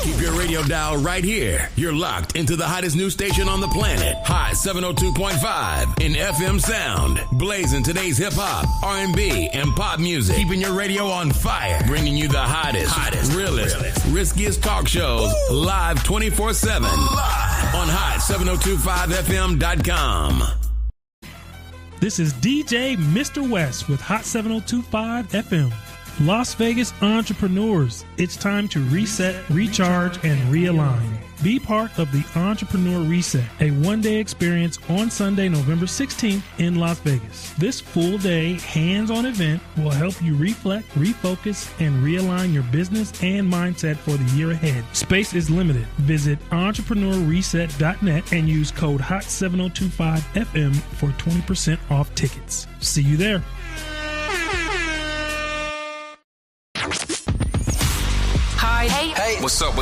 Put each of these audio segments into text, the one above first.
Keep your radio dial right here. You're locked into the hottest news station on the planet. Hot 702.5 in FM sound. Blazing today's hip-hop, R&B, and pop music. Keeping your radio on fire. Bringing you the hottest, realest, riskiest talk shows live 24/7 on hot7025fm.com. This is DJ Mr. West with Hot 702.5 FM. Las Vegas entrepreneurs, it's time to reset, recharge, and realign. Be part of the Entrepreneur Reset, a one-day experience on Sunday, November 16th in Las Vegas. This full-day, hands-on event will help you reflect, refocus, and realign your business and mindset for the year ahead. Space is limited. Visit entrepreneurreset.net and use code HOT7025FM for 20% off tickets. See you there. Hey, what's up?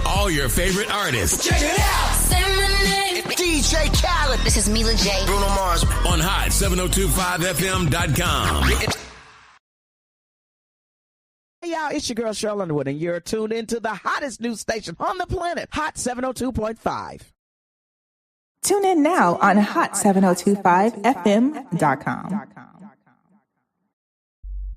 All your favorite artists. Check it out. Say my name. DJ Khaled. This is Mila J. Bruno Mars. On hot7025fm.com. Hey y'all, it's your girl Cheryl Underwood, and you're tuned into the hottest news station on the planet, Hot 702.5. Tune in now on hot7025fm.com.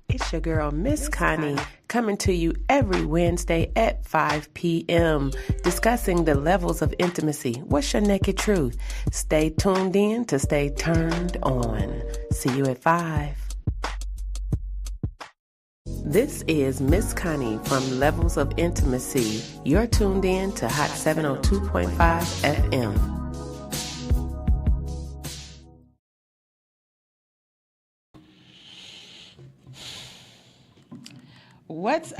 It's your girl, Miss Connie, coming to you every Wednesday at 5 p.m., discussing the levels of intimacy. What's your naked truth? Stay tuned in to stay turned on. See you at 5. This is Miss Connie from Levels of Intimacy. You're tuned in to Hot 702.5 FM. What's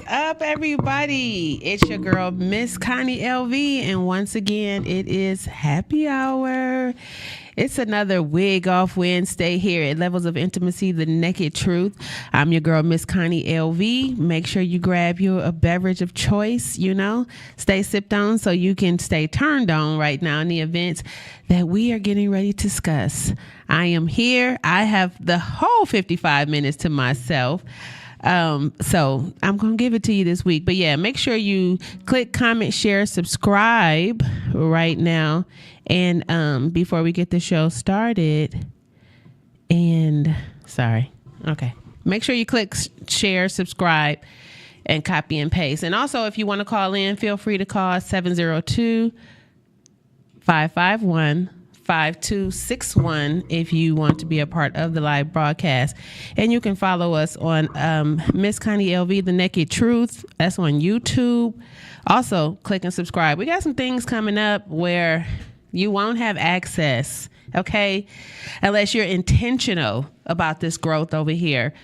up, everybody? It's your girl, Miss Connie LV, and once again, it is happy hour. It's another wig off Wednesday here at Levels of Intimacy, the Naked Truth. I'm your girl, Miss Connie LV. Make sure you grab you a beverage of choice, stay sipped on so you can stay turned on right now in the events that we are getting ready to discuss. I am here. I have the whole 55 minutes to myself. So I'm going to give it to you this week, but yeah, make sure you click, comment, share, subscribe right now. And, before we get the show started make sure you click, share, subscribe, and copy and paste. And also, if you want to call in, feel free to call 702-551-5261 if you want to be a part of the live broadcast. And you can follow us on Miss Connie LV, The Naked Truth. That's on YouTube. Also, click and subscribe. We got some things coming up where you won't have access, okay, unless you're intentional about this growth over here.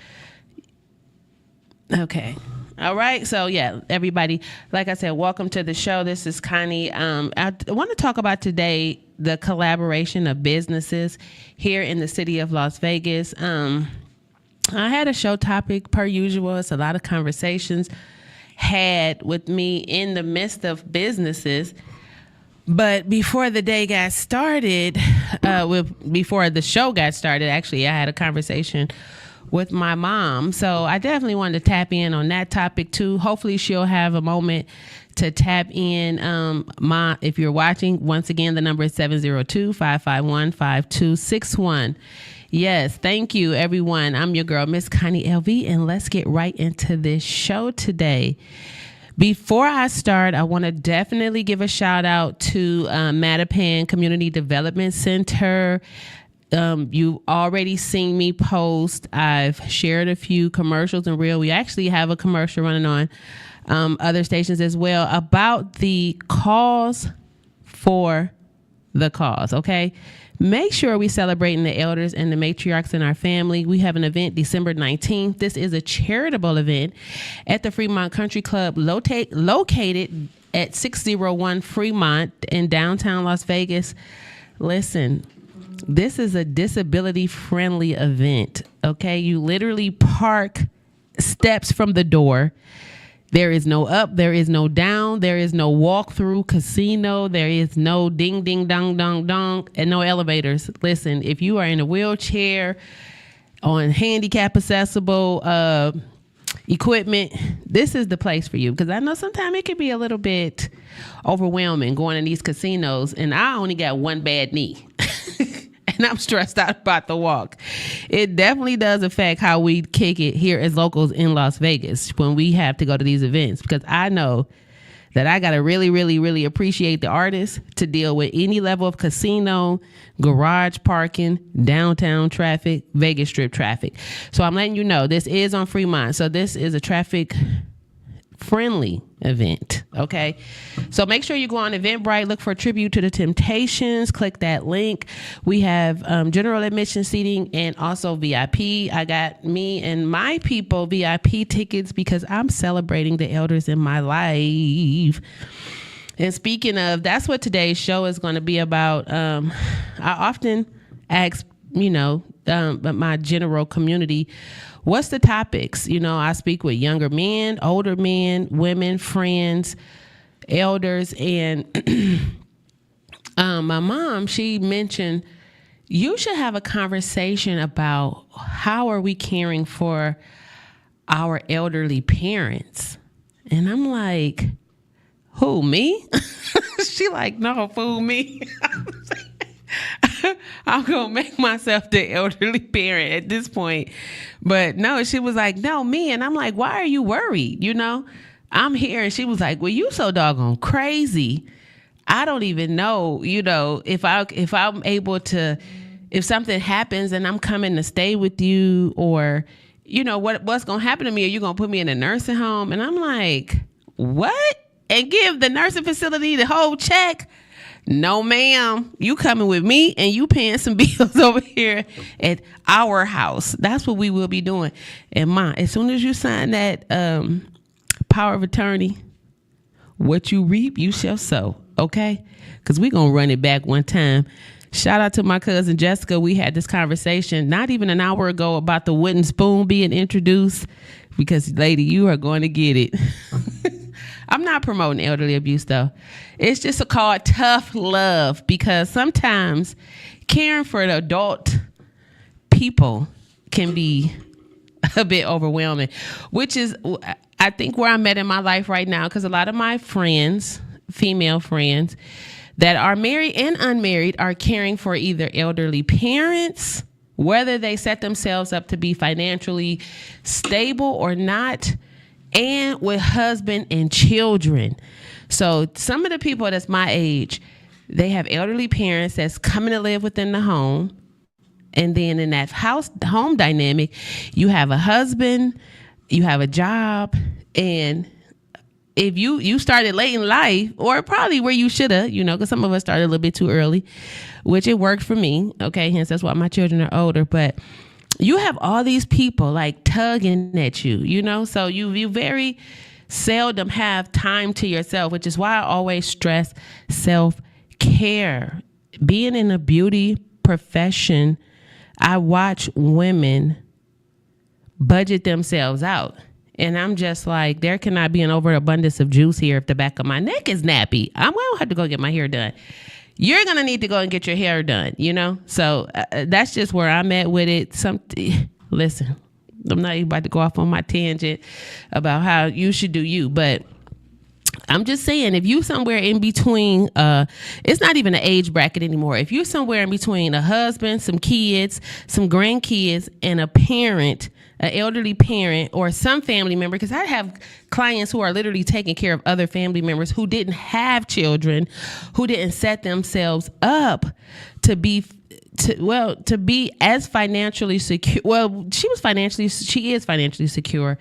Okay. All right. So, yeah, everybody, like I said, welcome to the show. This is Connie. I want to talk about today the collaboration of businesses here in the city of Las Vegas. I had a show topic per usual. It's a lot of conversations had with me in the midst of businesses. But before the day got started, before the show got started, actually, I had a conversation with my mom. So I definitely wanted to tap in on that topic too. Hopefully she'll have a moment to tap in. If you're watching, once again, the number is 702-551-5261. Yes, thank you, everyone. I'm your girl, Miss Connie LV, and let's get right into this show today. Before I start, I want to definitely give a shout out to Mattapan Community Development Center. You've already seen me post. I've shared a few commercials and reel. We actually have a commercial running on other stations as well about the cause for the cause, okay? Make sure we celebrating the elders and the matriarchs in our family. We have an event December 19th. This is a charitable event at the Fremont Country Club located at 601 Fremont in downtown Las Vegas. Listen, this is a disability-friendly event, okay? You literally park steps from the door. There is no up, there is no down, there is no walk-through casino, there is no ding, ding, dong, dong, dong, and no elevators. Listen, if you are in a wheelchair, on handicap accessible equipment, this is the place for you. Because I know sometimes it can be a little bit overwhelming going in these casinos, and I only got one bad knee. And I'm stressed out about the walk. It definitely does affect how we kick it here as locals in Las Vegas when we have to go to these events, because I know that I got to really, really, really appreciate the artists to deal with any level of casino, garage parking, downtown traffic, Vegas Strip traffic. So I'm letting you know, this is on Fremont. So this is a traffic friendly event. Okay. So make sure you go on Eventbrite, look for a tribute to the Temptations, click that link. We have general admission seating and also VIP. I got me and my people VIP tickets because I'm celebrating the elders in my life. And speaking of, that's what today's show is going to be about. I often ask, my general community, what's the topics? I speak with younger men, older men, women, friends, elders. And my mom, she mentioned, you should have a conversation about how are we caring for our elderly parents? And I'm like, who, me? She like, no, fool me. I'm going to make myself the elderly parent at this point. But no, she was like, no, me. And I'm like, why are you worried? I'm here. And she was like, well, you so doggone crazy. I don't even know, if I'm able to, if something happens and I'm coming to stay with you, or, what's going to happen to me? Are you going to put me in a nursing home? And I'm like, what? And give the nursing facility the whole check? No, ma'am. You coming with me and you paying some bills over here at our house. That's what we will be doing. And as soon as you sign that power of attorney, what you reap, you shall sow. Okay? Because we're going to run it back one time. Shout out to my cousin Jessica. We had this conversation not even an hour ago about the wooden spoon being introduced, because, lady, you are going to get it. I'm not promoting elderly abuse, though. It's just called tough love, because sometimes caring for the adult people can be a bit overwhelming, which is, I think, where I'm at in my life right now, because a lot of my friends, female friends, that are married and unmarried are caring for either elderly parents, whether they set themselves up to be financially stable or not, and with husband and children. So some of the people that's my age, they have elderly parents that's coming to live within the home. And then in that home dynamic, you have a husband, you have a job. And if you started late in life, or probably where you should have, because some of us started a little bit too early, which it worked for me. Okay, hence that's why my children are older. But you have all these people like tugging at you, so you very seldom have time to yourself, which is why I always stress self-care. Being in a beauty profession, I watch women budget themselves out. And I'm just like, there cannot be an overabundance of juice here if the back of my neck is nappy. I'm going to have to go get my hair done. You're going to need to go and get your hair done, So that's just where I'm at with it. Listen, I'm not even about to go off on my tangent about how you should do you, but I'm just saying, if you somewhere in between, it's not even an age bracket anymore. If you're somewhere in between a husband, some kids, some grandkids, and a parent, an elderly parent, or some family member, because I have clients who are literally taking care of other family members who didn't have children, who didn't set themselves up to be as financially secure. Well, she is financially secure,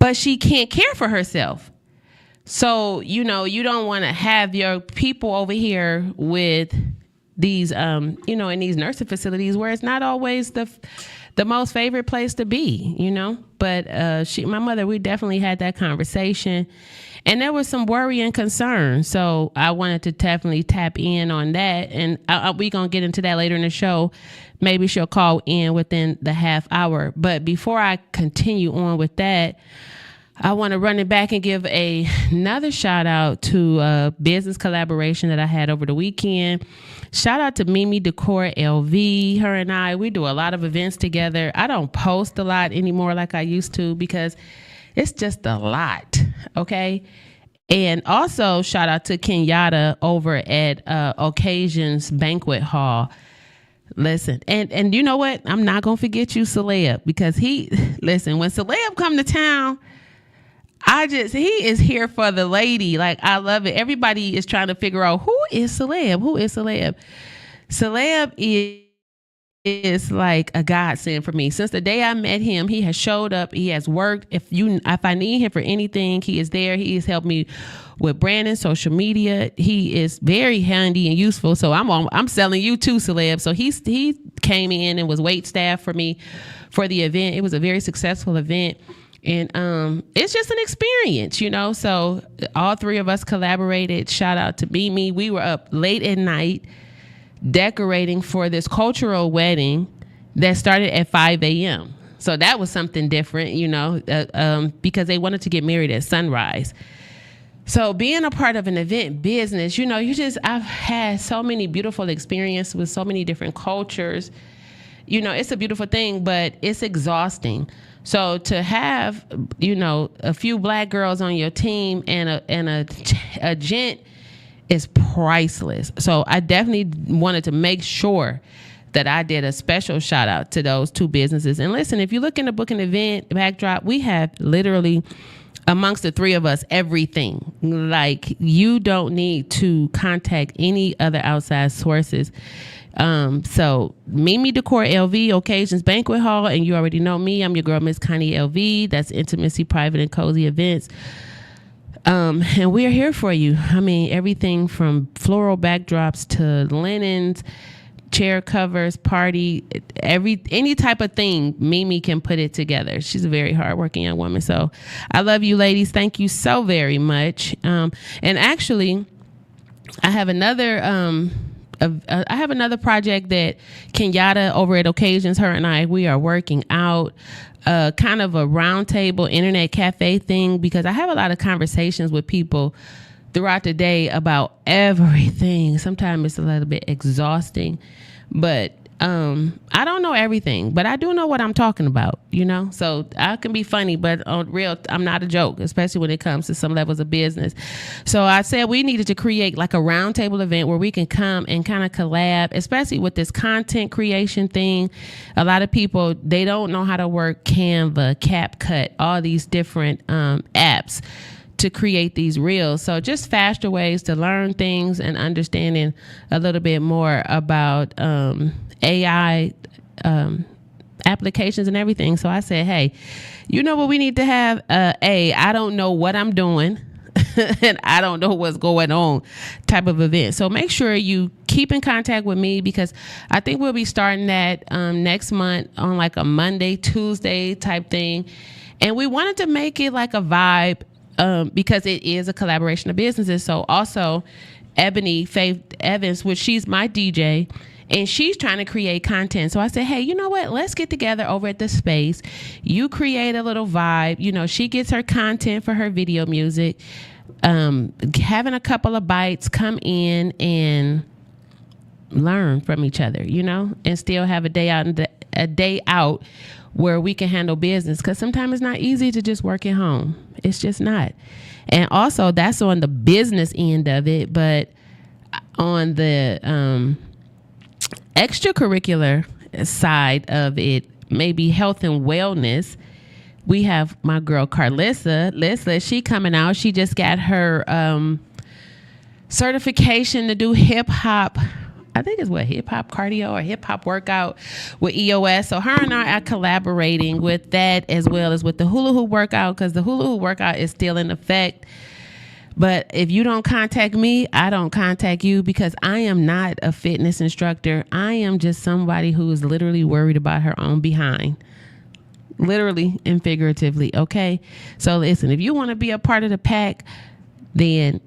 but she can't care for herself. So, you don't want to have your people over here with these, in these nursing facilities where it's not always the most favorite place to be, But my mother, we definitely had that conversation, and there was some worry and concern. So I wanted to definitely tap in on that, and we're going to get into that later in the show. Maybe she'll call in within the half hour. But before I continue on with that, I want to run it back and give another shout out to a business collaboration that I had over the weekend. Shout out to Mimi Decor LV. Her and we do a lot of events together. I don't post a lot anymore like I used to, because It's just a lot. Okay. And also shout out to Kenyatta over at Occasions Banquet Hall. Listen, and you know what? I'm not going to forget you, Celeb, because when Celeb come to town, he is here for the lady. Like, I love it. Everybody is trying to figure out who is Celeb. Celeb is like a godsend for me. Since the day I met him, he has showed up. He has worked. If I need him for anything, he is there. He has helped me with branding, social media. He is very handy and useful. So I'm selling you too, Celeb. So he came in and was wait staff for me for the event. It was a very successful event. And it's just an experience, So all three of us collaborated. Shout out to Mimi. We were up late at night decorating for this cultural wedding that started at 5 a.m. So that was something different, because they wanted to get married at sunrise. So being a part of an event business, I've had so many beautiful experiences with so many different cultures. It's a beautiful thing, but it's exhausting. So to have, a few black girls on your team and a gent is priceless. So I definitely wanted to make sure that I did a special shout out to those two businesses. And listen, if you're looking to book an event backdrop, we have literally amongst the three of us everything. Like, you don't need to contact any other outside sources. So Mimi Decor LV, Occasions Banquet Hall, and you already know me. I'm your girl, Miss Connie LV. That's Intims.C Private and Cozy Events. And we're here for you. I mean, everything from floral backdrops to linens, chair covers, party, any type of thing, Mimi can put it together. She's a very hardworking young woman. So I love you, ladies. Thank you so very much. And actually, I have another project that Kenyatta over at Occasions, her and I, we are working out. Kind of a roundtable internet cafe thing, because I have a lot of conversations with people throughout the day about everything. Sometimes it's a little bit exhausting, but I don't know everything, but I do know what I'm talking about, so I can be funny, but on real, I'm not a joke, especially when it comes to some levels of business. So I said we needed to create like a roundtable event where we can come and kind of collab, especially with this content creation thing. A lot of people, they don't know how to work Canva, CapCut, all these different apps to create these reels. So just faster ways to learn things and understanding a little bit more about AI applications and everything. So I said, hey, you know what we need to have? I don't know what I'm doing and I don't know what's going on type of event. So make sure you keep in contact with me, because I think we'll be starting that next month on like a Monday, Tuesday type thing. And we wanted to make it like a vibe because it is a collaboration of businesses. So also Ebony Faith Evans, which she's my DJ, and she's trying to create content. So I said, hey, you know what? Let's get together over at the space. You create a little vibe. She gets her content for her video music. Having a couple of bites, come in and learn from each other, and still have a day out where we can handle business. Because sometimes it's not easy to just work at home. It's just not. And also, that's on the business end of it. But on the extracurricular side of it, maybe health and wellness, we have my girl Carlissa. She coming out. She just got her certification to do hip hop. I think it's hip hop cardio or hip hop workout with EOS. So her and I are collaborating with that, as well as with the hula hoop workout, because the hula hoop workout is still in effect. But if you don't contact me, I don't contact you, because I am not a fitness instructor. I am just somebody who is literally worried about her own behind. Literally and figuratively, okay? So listen, if you want to be a part of the pack, then,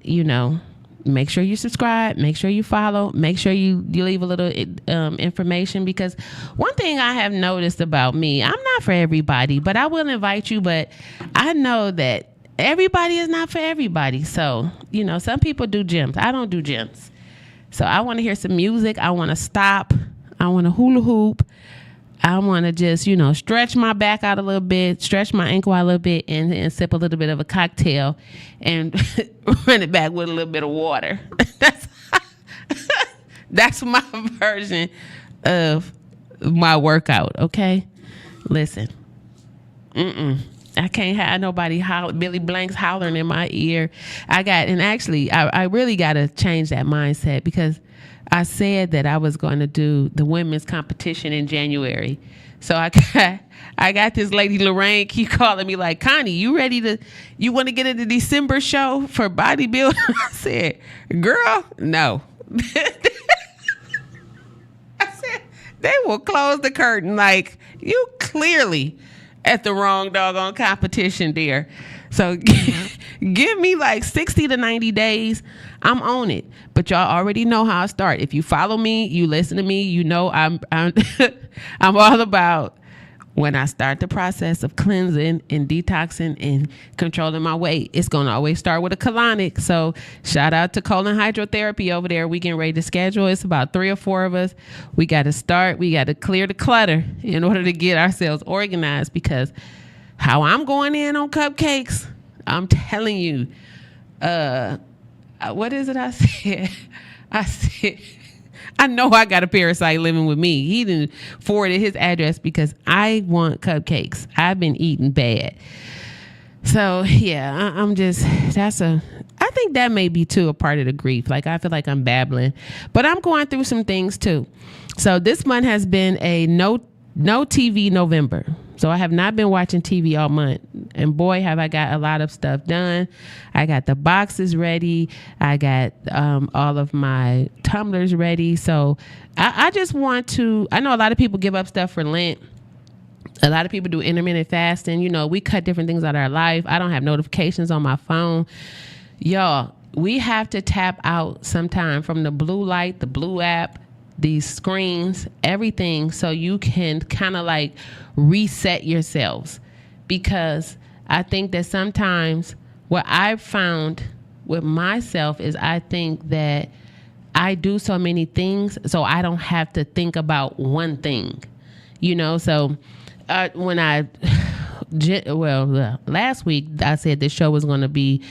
make sure you subscribe, make sure you follow, make sure you leave a little information, because one thing I have noticed about me, I'm not for everybody, but I will invite you, but I know that everybody is not for everybody. So, some people do gyms. I don't do gyms. So I want to hear some music. I want to stop. I want to hula hoop. I want to just, stretch my back out a little bit, stretch my ankle out a little bit, and sip a little bit of a cocktail and run it back with a little bit of water. That's my version of my workout, okay? Listen. I can't have nobody Billy Blanks hollering in my ear. I really got to change that mindset, because I said that I was going to do the women's competition in January. So I got this lady Lorraine keep calling me like, Connie, you want to get in the December show for bodybuilding? I said, girl, no. I said, they will close the curtain. Like, you clearly at the wrong doggone competition, dear. So give me like 60 to 90 days. I'm on it. But y'all already know how I start. If you follow me, you listen to me, you know I'm I'm all about when I start the process of cleansing and detoxing and controlling my weight. It's going to always start with a colonic. So shout out to colon hydrotherapy over there. We getting ready to schedule. It's about 3 or 4 of us. We got to start. We got to clear the clutter in order to get ourselves organized, because how I'm going in on cupcakes, I'm telling you, what is it I said? I said, I know I got a parasite living with me. He didn't forwarded his address because I want cupcakes. I've been eating bad. So yeah, I think that may be too a part of the grief. Like, I feel like I'm babbling, but I'm going through some things too. So this month has been a no TV November. So I have not been watching TV all month. And boy, have I got a lot of stuff done. I got the boxes ready. I got all of my tumblers ready. So I just want to, I know a lot of people give up stuff for Lent. A lot of people do intermittent fasting. We cut different things out of our life. I don't have notifications on my phone. Y'all, we have to tap out sometime from the blue light, the blue app, these screens, everything, so you can kind of like reset yourselves. Because I think that sometimes what I've found with myself is I think that I do so many things so I don't have to think about one thing, so when last week I said this show was going to be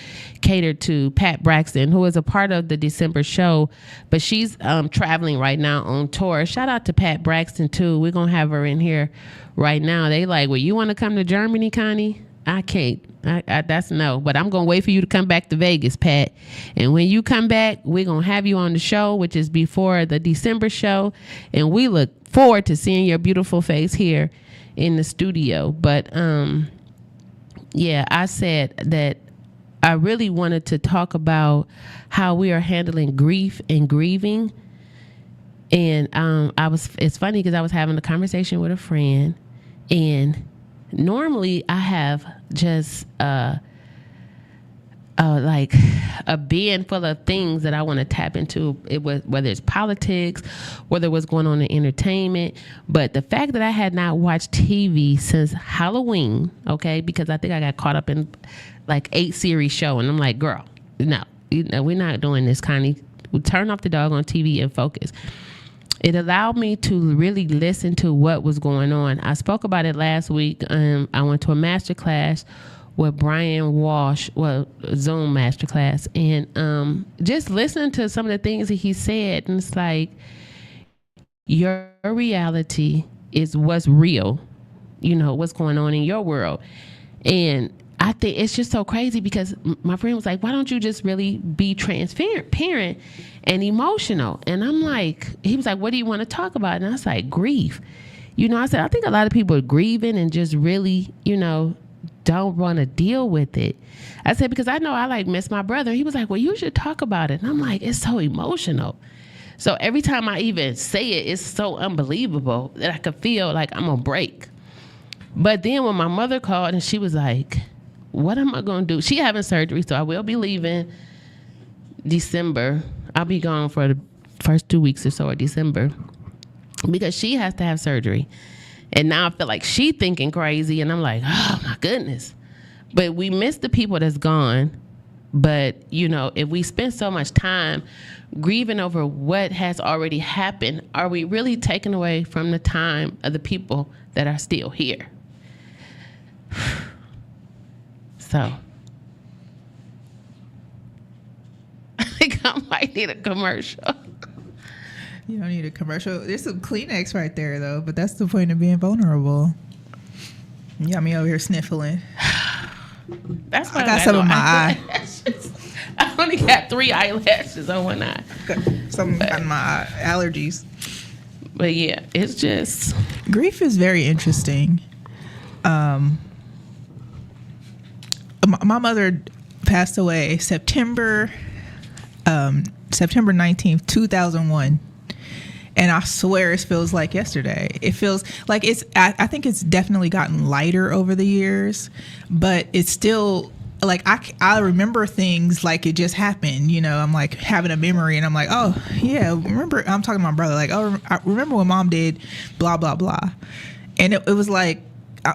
catered to Pat Braxton, who is a part of the December show, but she's traveling right now on tour. Shout out to Pat Braxton too. We're going to have her in here right now. They like, well, you want to come to Germany, Connie? I can't. That's no, but I'm going to wait for you to come back to Vegas, Pat. And when you come back, we're going to have you on the show, which is before the December show. And we look forward to seeing your beautiful face here in the studio. But I said that I really wanted to talk about how we are handling grief and grieving. And it's funny because I was having a conversation with a friend, and normally I have just like a bin full of things that I want to tap into, whether it's politics, whether what's going on in entertainment. But the fact that I had not watched TV since Halloween, okay, because I think I got caught up in like 8 series show, and I'm like, girl, no, we're not doing this, Connie. We'll turn off the dog on TV and focus. It allowed me to really listen to what was going on. I spoke about it last week. I went to a master class with Brian Walsh, Zoom masterclass, and just listening to some of the things that he said, and it's like, your reality is what's real, what's going on in your world. And I think it's just so crazy because my friend was like, why don't you just really be transparent and emotional? And I'm like, he was like, what do you want to talk about? And I was like, grief. I said, I think a lot of people are grieving and just really, don't want to deal with it. I said, because I know I miss my brother. He was like, well, you should talk about it. And I'm like, it's so emotional. So every time I even say it, it's so unbelievable that I could feel like I'm going to break. But then when my mother called and she was like, what am I going to do? She having surgery, so I will be leaving December. I'll be gone for the first 2 weeks or so of December because she has to have surgery. And now I feel like she thinking crazy, and I'm like, oh my goodness. But we miss the people that's gone, But, if we spend so much time grieving over what has already happened, are we really taking away from the time of the people that are still here? So, I think I might need a commercial. You don't need a commercial. There's some Kleenex right there, though, but that's the point of being vulnerable. You got me over here sniffling. That's why I got some in my eye. I only got 3 eyelashes on one eye. Some in my eye. Allergies. But yeah, it's just... Grief is very interesting. My mother passed away September 19th, 2001. And I swear it feels like yesterday. It feels like I think it's definitely gotten lighter over the years, but it's still like I remember things like it just happened. I'm like having a memory and I'm like, oh yeah, remember, I'm talking to my brother like, oh, I remember when mom did blah, blah, blah. And it was like,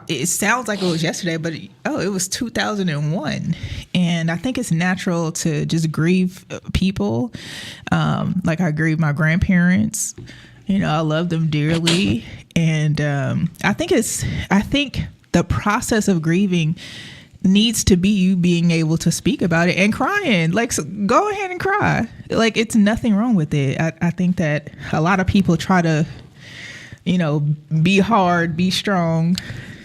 it sounds like it was yesterday, but it was 2001. And I think it's natural to just grieve people. Like I grieve my grandparents, I love them dearly. And I think the process of grieving needs to be you being able to speak about it and crying. Like, so go ahead and cry. Like, it's nothing wrong with it. I think that a lot of people try to, be hard, be strong.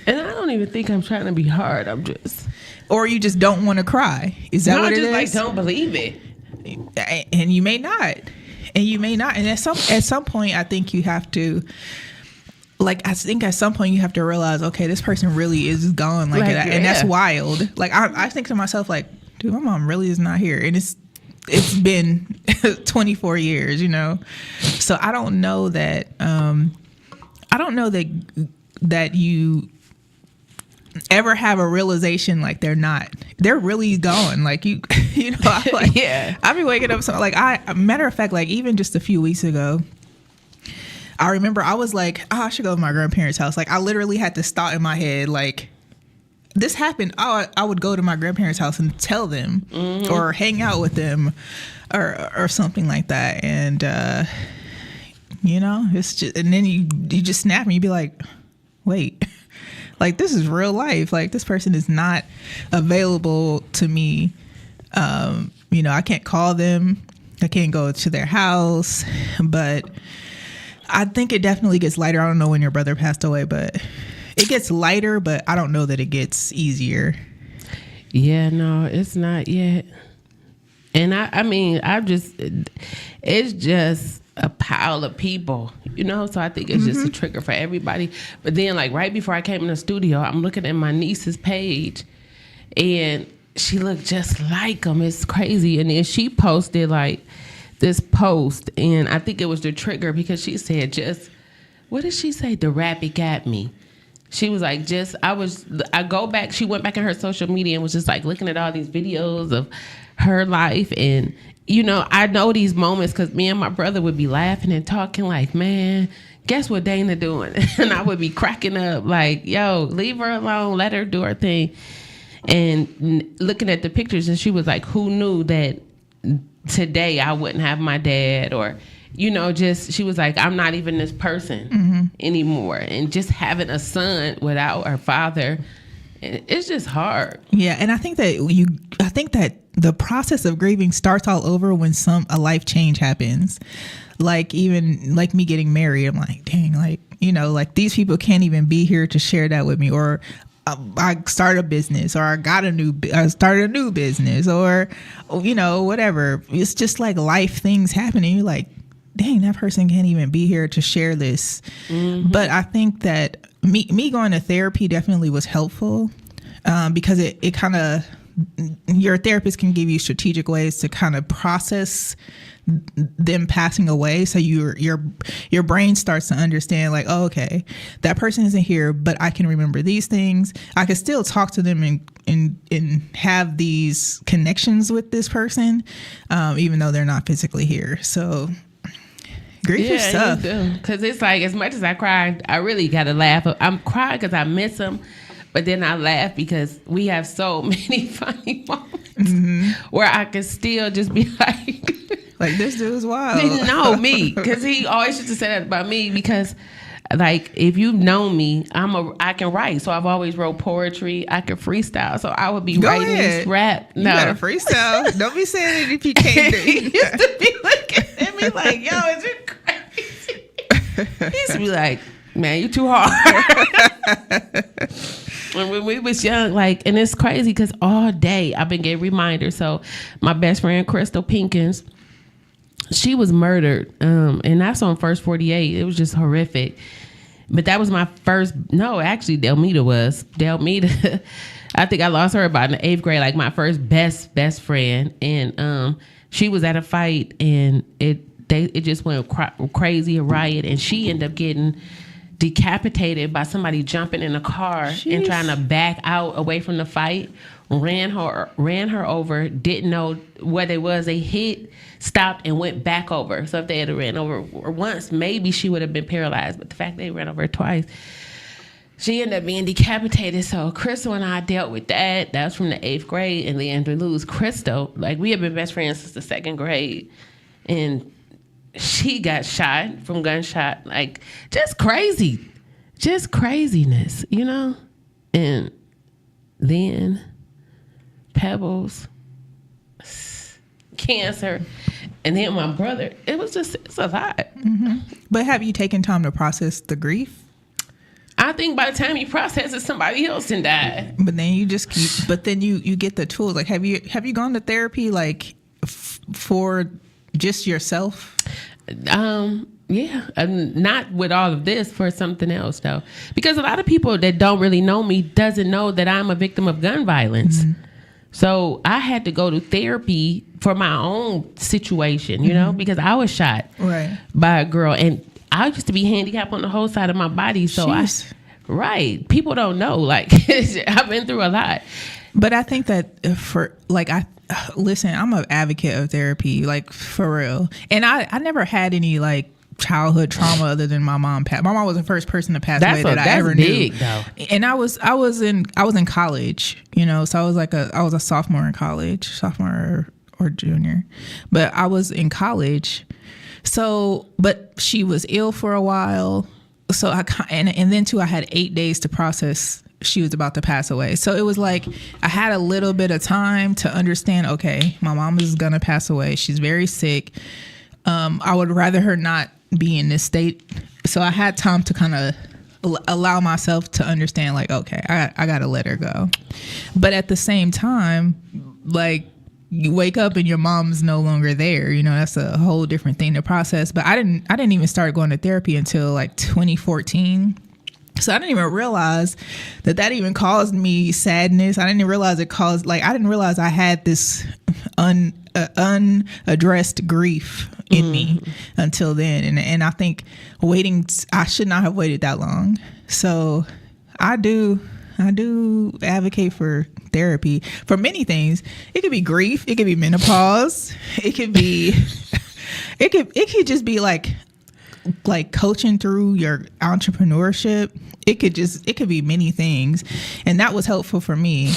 And I don't even think I'm trying to be hard. I'm just... Or you just don't want to cry. Is that what it is? I just don't believe it. And you may not. And at some point, I think you have to... at some point you have to realize, okay, this person really is gone. And that's wild. Like, I think to myself, like, dude, my mom really is not here. And it's been 24 years, So I don't know that... that you ever have a realization like they're really gone. Like I be waking up so like matter of fact, like even just a few weeks ago, I remember I was like, oh, I should go to my grandparents' house. Like I literally had this thought in my head, like this happened. Oh, I would go to my grandparents' house and tell them or hang out with them or something like that. And it's just, and then you just snap and you be like, wait, like this is real life. Like this person is not available to me. I can't call them. I can't go to their house, but I think it definitely gets lighter. I don't know when your brother passed away, but it gets lighter, but I don't know that it gets easier. Yeah, no, it's not yet. And it's just a pile of people, so I think it's just a trigger for everybody. But then like right before I came in the studio, I'm looking at my niece's page and she looked just like him. It's crazy. And then she posted like this post and I think it was the trigger because she said what did she say? The rabbit got me. She was like, she went back in her social media and was just like looking at all these videos of her life. And, I know these moments because me and my brother would be laughing and talking like, man, guess what Dana doing? And I would be cracking up like, yo, leave her alone. Let her do her thing. And looking at the pictures and she was like, who knew that today I wouldn't have my dad or, she was like, I'm not even this person anymore. And just having a son without her father, it's just hard. Yeah. And I think that the process of grieving starts all over when a life change happens. Like even like me getting married, I'm like, dang, like, like these people can't even be here to share that with me. Or I start a business or I started a new business or, whatever. It's just like life things happening. You're like, dang, that person can't even be here to share this. But I think that me going to therapy definitely was helpful because it kind of, your therapist can give you strategic ways to kind of process them passing away. So your brain starts to understand like, oh, okay, that person isn't here, but I can remember these things. I can still talk to them and have these connections with this person, even though they're not physically here. So grief is tough. Because it's like, as much as I cried, I really got to laugh. I'm crying because I miss them. But then I laugh because we have so many funny moments where I can still just be like this dude's wild. Didn't know me, because he always used to say that about me, because like if you know me, I can write. So I've always wrote poetry. I can freestyle. So I would be writing this rap. No, you gotta freestyle. Don't be saying it if you can't do it. He used to be looking at me like, yo, is you crazy? He used to be like, man, you too hard. When we was young, like, and it's crazy because all day I've been getting reminders. So my best friend Crystal Pinkins, she was murdered, and that's on First 48. It was just horrific. But that was my first. No, actually, Delmita was. Delmita, I think I lost her about in the 8th grade. Like my first best friend, and she was at a fight, and it just went crazy, a riot, and she ended up getting decapitated by somebody jumping in a car and trying to back out away from the fight. Ran her over, didn't know where they was. They hit, stopped, and went back over. So if they had ran over once, maybe she would have been paralyzed. But the fact they ran over her twice, she ended up being decapitated. So Crystal and I dealt with that. That was from the 8th grade. And then to lose Crystal, like we have been best friends since the 2nd grade. And she got shot from gunshot. Like just crazy. Just craziness, you know? And then Pebbles, cancer, and then my brother. It's a lot. Mm-hmm. But have you taken time to process the grief? I think by the time you process it, somebody else done died. But then you just keep. But then you get the tools. Like, have you gone to therapy like for just yourself? Yeah, not with all of this, for something else though, because a lot of people that don't really know me doesn't know that I'm a victim of gun violence. Mm-hmm. So I had to go to therapy for my own situation, you know, because I was shot by a girl, and I used to be handicapped on the whole side of my body. So people don't know, like I've been through a lot. But I think that listen, I'm an advocate of therapy, like for real. And I never had any like childhood trauma other than my mom. My mom was the first person to pass away that I ever knew. Though. And I was in college, you know, so I was a sophomore in college, sophomore or junior, but I was in college. So, but she was ill for a while. So and then too, I had 8 days to process she was about to pass away. So it was like I had a little bit of time to understand, okay, my mom is going to pass away. She's very sick. I would rather her not be in this state. So I had time to kind of allow myself to understand, like, okay, I got to let her go. But at the same time, like, you wake up and your mom's no longer there. You know, that's a whole different thing to process. But I didn't even start going to therapy until like 2014. So I didn't even realize that even caused me sadness. I didn't realize I didn't realize I had this unaddressed grief in me until then. And I think I should not have waited that long. So I do advocate for therapy for many things. It could be grief. It could be menopause. It could be, it could just be like coaching through your entrepreneurship. It could be many things. And that was helpful for me.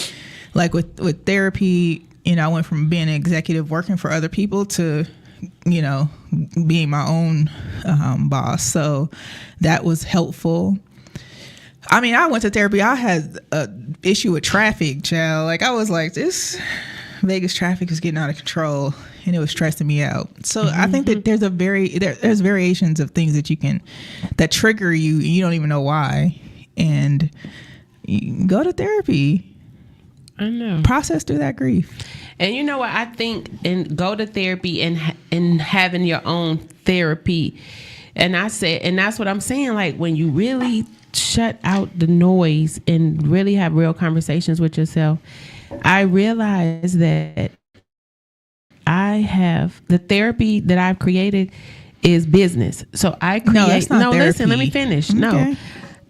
Like with therapy, you know, I went from being an executive working for other people to, you know, being my own boss. So that was helpful. I mean, I went to therapy. I had an issue with traffic, child. Like, I was like, this Vegas traffic is getting out of control, and it was stressing me out. So I think that there's there's variations of things that trigger you, and you don't even know why. And you go to therapy. I know. Process through that grief. And you know what? I think, and go to therapy and having your own therapy. And that's what I'm saying. Like, when you really shut out the noise and really have real conversations with yourself, I realize that the therapy that I've created is business. So I create. No, that's not therapy. Listen, let me finish. Okay. No.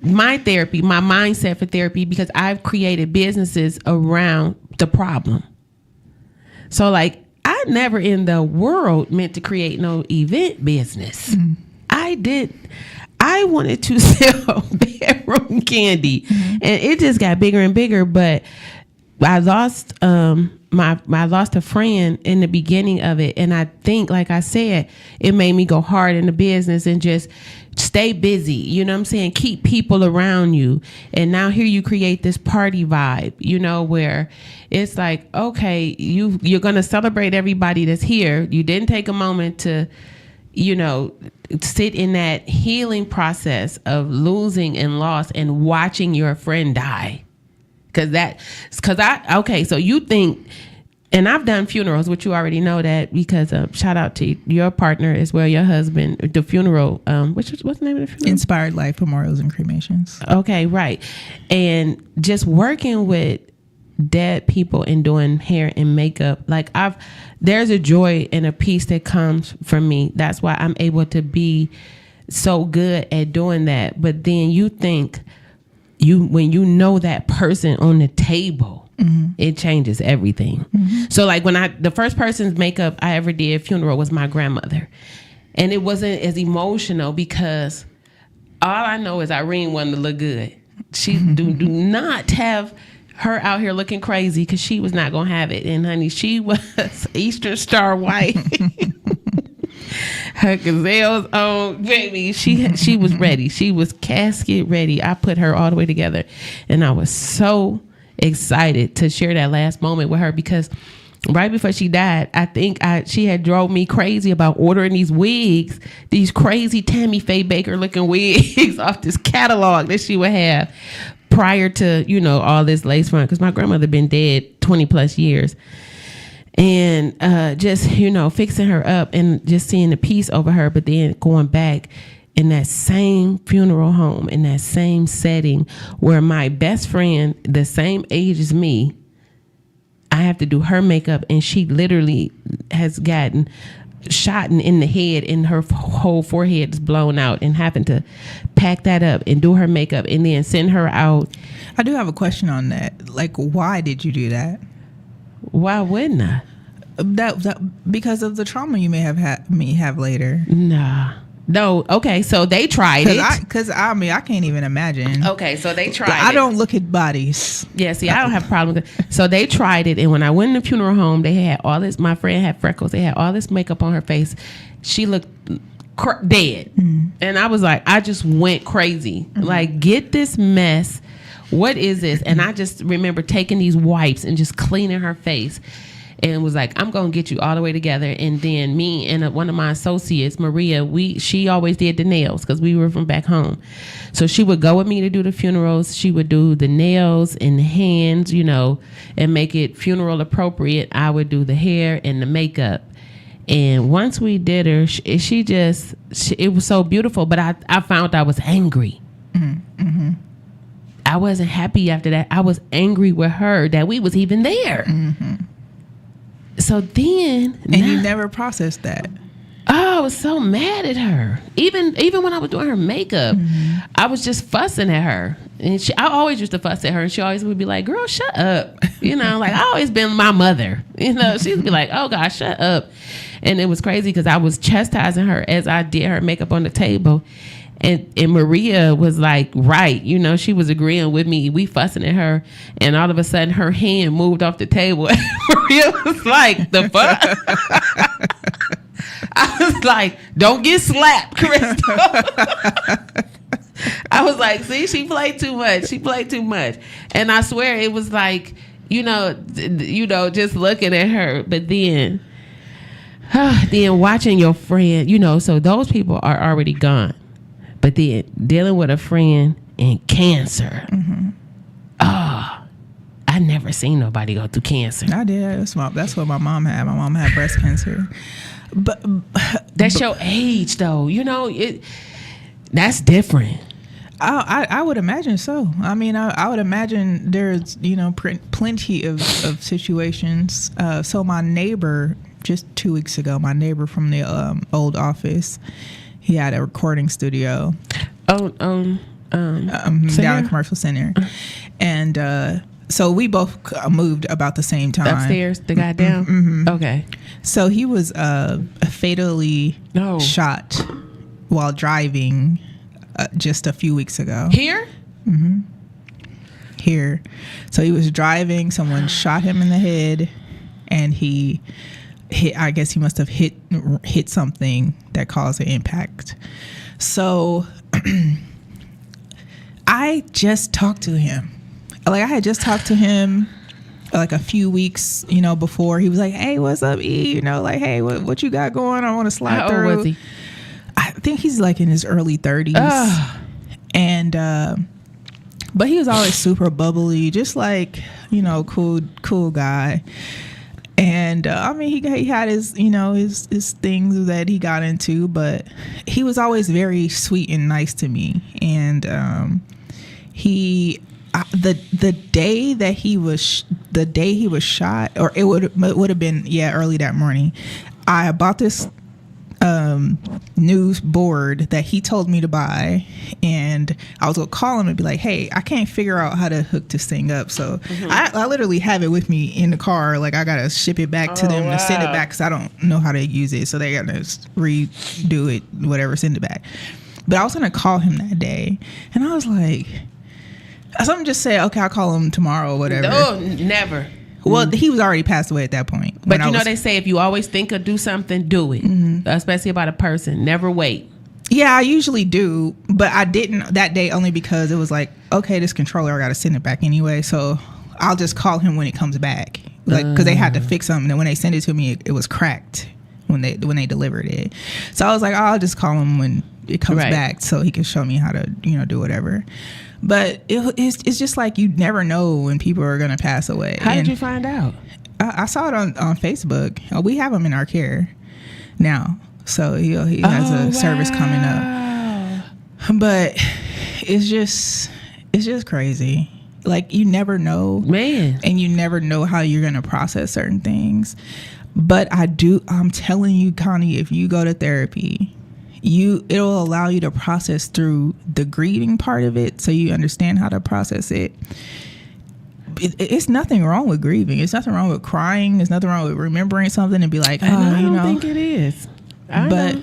My therapy, my mindset for therapy, because I've created businesses around the problem. So, like, I never in the world meant to create no event business. I I wanted to sell bedroom candy, and it just got bigger and bigger. But I lost I lost a friend in the beginning of it, and I think, like I said, it made me go hard in the business and just stay busy. You know what I'm saying? Keep people around you. And now here you create this party vibe, you know, where it's like, okay, you're gonna celebrate everybody that's here. You didn't take a moment to, you know, sit in that healing process of losing and loss and watching your friend die. So you think, and I've done funerals, which you already know that, because shout out to your partner as well, your husband, the funeral, what's the name of the funeral? Inspired Life Memorials and Cremations. Okay, right. And just working with dead people and doing hair and makeup, like there's a joy and a peace that comes from me. That's why I'm able to be so good at doing that. But then you think, when you know that person on the table, it changes everything. So like the first person's makeup I ever did funeral was my grandmother. And it wasn't as emotional because all I know is Irene wanted to look good. She do not have her out here looking crazy, because she was not going to have it. And honey, she was Eastern Star white. Her gazelles on, baby. She was ready. She was casket ready. I put her all the way together, and I was so excited to share that last moment with her, because right before she died, I think she had drove me crazy about ordering these wigs, these crazy Tammy Faye Baker looking wigs off this catalog that she would have prior to, you know, all this lace front, because my grandmother been dead 20 plus years. And just, you know, fixing her up and just seeing the peace over her, but then going back in that same funeral home, in that same setting where my best friend, the same age as me, I have to do her makeup, and she literally has gotten shot in the head, and her whole forehead is blown out, and having to pack that up and do her makeup and then send her out. I do have a question on that. Like, why did you do that? Why wouldn't I? That because of the trauma you may have had me have later. Nah. No. Okay. So they tried it. Because I can't even imagine. Okay. So they tried it. I don't look at bodies. Yeah. See, I don't have a problem with it. So they tried it. And when I went in the funeral home, they had all this, my friend had freckles. They had all this makeup on her face. She looked dead. And I was like, I just went crazy. Like, get this mess. What is this? And I just remember taking these wipes and just cleaning her face, and was like, I'm going to get you all the way together. And then me and one of my associates, Maria, she always did the nails, because we were from back home. So she would go with me to do the funerals. She would do the nails and the hands, you know, and make it funeral appropriate. I would do the hair and the makeup. And once we did her, it was so beautiful. But I found I was angry. I wasn't happy after that. I was angry with her that we was even there. So then, you never processed that. Oh, I was so mad at her. Even when I was doing her makeup, I was just fussing at her. And I always used to fuss at her, and she always would be like, "Girl, shut up." You know, like, I always been my mother. You know, she'd be like, "Oh gosh, shut up." And it was crazy because I was chastising her as I did her makeup on the table. And Maria was like, right, you know, she was agreeing with me. We fussing at her, and all of a sudden her hand moved off the table. Maria was like, the fuck? I was like, don't get slapped, Crystal. I was like, see, she played too much. She played too much. And I swear it was like, you know, just looking at her. But then watching your friend, you know, so those people are already gone. But then dealing with a friend in cancer. Oh, I never seen nobody go through cancer. I did. That's what my mom had. My mom had breast cancer. But that's your age, though. You know, that's different. I would imagine so. I mean, I would imagine there's, you know, plenty of situations. So my neighbor, just 2 weeks ago, my neighbor from the old office, he had a recording studio down at Commercial Center. And so we both moved about the same time. Upstairs, the guy down? Okay. So he was fatally shot while driving just a few weeks ago. Here? Here. So he was driving, someone shot him in the head, and he hit, I guess he must have hit something that caused an impact. So I just talked to him. Like, I had just talked to him like a few weeks, before. He was like, "Hey, what's up, E? Like, hey, what you got going? I want to slide through." How old was he? I think he's like in his early 30s. And but he was always super bubbly, just like, cool guy. And I mean, he had his, his things that he got into, but he was always very sweet and nice to me. And the day he was shot, or it would have been early that morning, I bought this news board that he told me to buy, and I was gonna call him and be like, "Hey, I can't figure out how to hook this thing up." So I literally have it with me in the car. Like, I gotta ship it back to them to send it back, because I don't know how to use it, so they gotta redo it, whatever, send it back. But I was gonna call him that day, and I was like, something just said, "Okay, I'll call him tomorrow," or whatever. No, never. Well, he was already passed away at that point. But they say if you always think or do something, do it. Especially about a person. Never wait. Yeah, I usually do, but I didn't that day, only because it was like, okay, this controller, I got to send it back anyway, so I'll just call him when it comes back. Like, because they had to fix something, and when they sent it to me, it was cracked when they delivered it. So I was like, I'll just call him when it comes back, so he can show me how to do whatever. But it's just like, you never know when people are going to pass away. How did you find out? I saw it on Facebook. We have him in our care now. So he has a service coming up. But it's just crazy. Like, you never know. Man. And you never know how you're going to process certain things. But I'm telling you, Connie, if you go to therapy, it'll allow you to process through the grieving part of it, so you understand how to process it. It's nothing wrong with grieving. It's nothing wrong with crying. There's nothing wrong with remembering something and be like, I don't think it is. But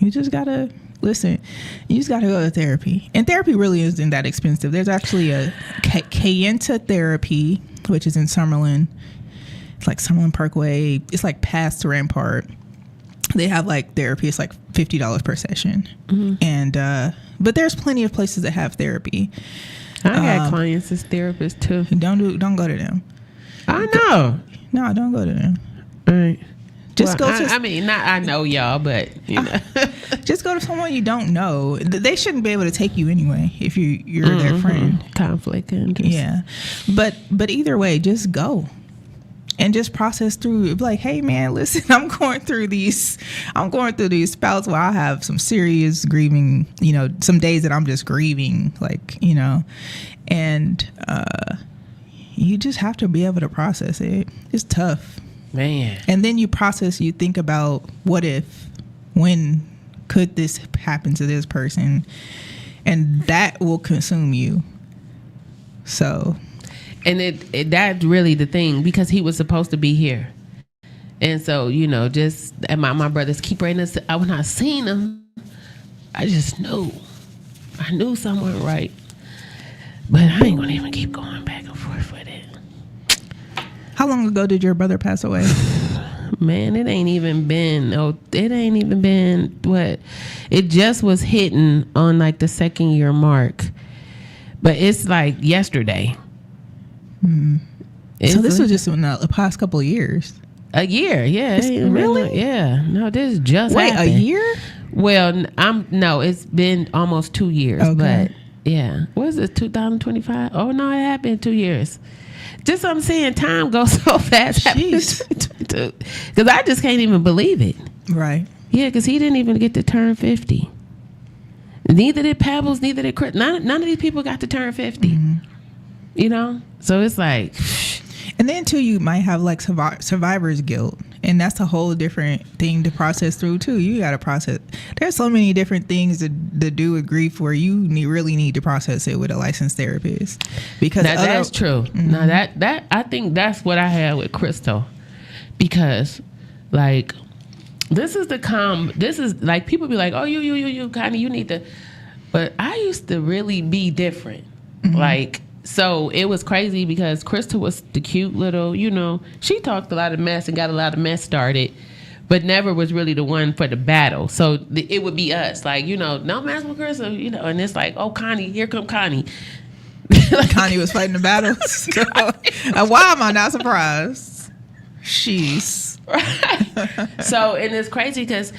you just gotta listen. You just gotta go to therapy, and therapy really isn't that expensive. There's actually a Kayenta Therapy, which is in Summerlin. It's like Summerlin Parkway. It's like past Rampart. They have like therapy. It's like $50 per session. And but there's plenty of places that have therapy. I got clients as therapists too. Don't go to them. I know. No, don't go to them. All right. Just go to. I know y'all, but just go to someone you don't know. They shouldn't be able to take you anyway if you're their friend. Conflict of interest. Yeah, but either way, just go. And just process through. Like, hey man, listen, I'm going through these spouts where I have some serious grieving, some days that I'm just grieving, like, and you just have to be able to process it. It's tough, man. And then you think about, when could this happen to this person, and that will consume you. So. And that's really the thing, because he was supposed to be here. And so, and my brothers keep writing us. When I seen him, I just knew. I knew something right. But I ain't going to even keep going back and forth with it. How long ago did your brother pass away? Man, it ain't even been what? It just was hitting on like the 2nd year mark. But it's like yesterday. So this was just in the past couple of years. A year, yeah. Really? Yeah. No, this just happened. A year? Well, it's been almost 2 years. Okay. But yeah, what is it? 2025? Oh no, it happened 2 years. Just I'm saying, time goes so fast. Because I just can't even believe it. Right. Yeah, because he didn't even get to turn 50. Neither did Pebbles. Neither did Chris. None of these people got to turn 50. So it's like, and then too, you might have like survivor's guilt, and that's a whole different thing to process through too. You got to process. There's so many different things to do with grief where you really need to process it with a licensed therapist. Because that's true. Now that I think that's what I had with Crystal, because like This is like people be like, oh, you, Connie, you need to. But I used to really be different. Like, so it was crazy because Krista was the cute little, she talked a lot of mess and got a lot of mess started, but never was really the one for the battle. So it would be us, like, no mess with Krista, and it's like, oh, Connie, here come Connie. Connie was fighting the battles. So, why am I not surprised? She's. Right. So, and it's crazy because